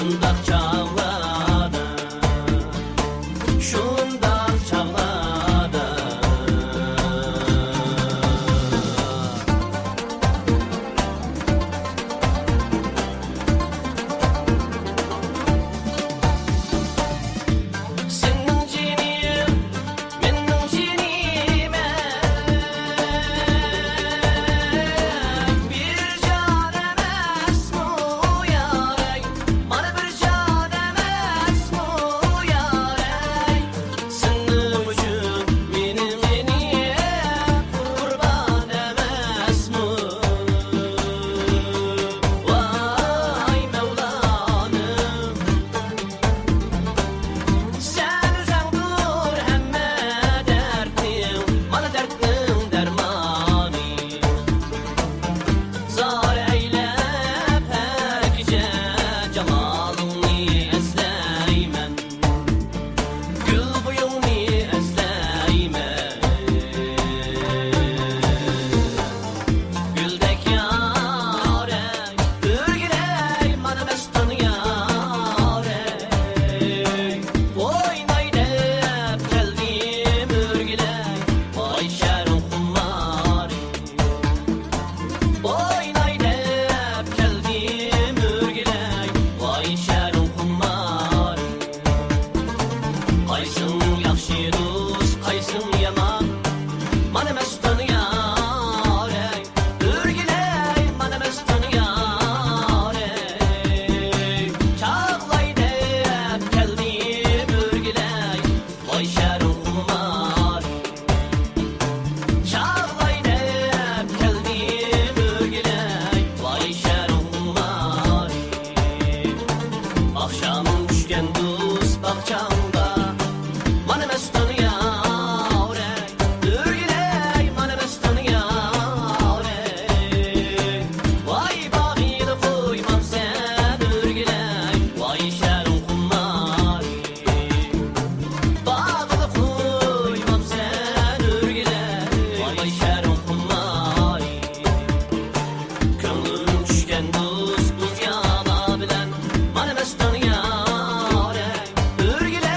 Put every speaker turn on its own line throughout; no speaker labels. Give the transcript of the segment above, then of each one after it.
Şundaq çağlarda, şundaq çağlarda. Senin cinim, menin cinime bir can emasmu yarey, mana bir can emasmu yarey. Senin üçün menim qurban emasmu? Vay Mevlanım, sen üzən dur həmmə dərdim, mana dərdin dərmanı. Zar eylə pəkicə camalını əzləymən, gül buyunu əzləymən. Güldək yarək, ürgilək mana məstan yarək. Oynayıb gəldim ürgilək, vay şərin xumari. Oynayıb gəldim ürgilək, vay şərin xumari. Qaysın yaxşı dost, qaysın yaman, mana məstan yarək. Ürgilək mana məstan yarək. Çağlayıb gəldim ürgilək, vay şərin xumari. Çağlayıb gəldim ürgilək, vay şərin xumari. Axşam düşkən dost bağçamda, mana məstan yarək. Ürgilək mana məstan yarək. Vay bağını qoymam sən ürgilək, vay şərin xumari. Bağını qoymam sən ürgilək, vay şərin xumari. Könlüm düşkən dost buz yana bilən, mana məstan yarək. Ürgilək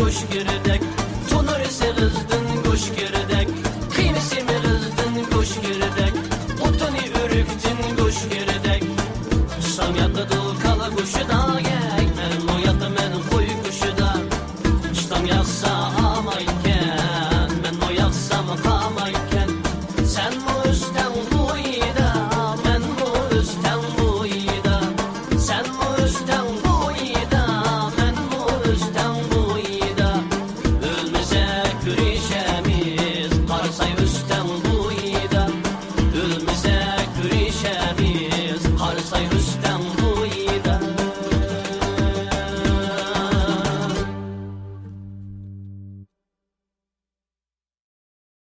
kuş girdek Tunur sığızdın kuş girdek Kıymisi mi kızdın kuş girdek Otunu ürüktün kuş girdek Ustam yatıdı kala kuşu da gek Men o yattı men koyu kuşu da Ustam yaksa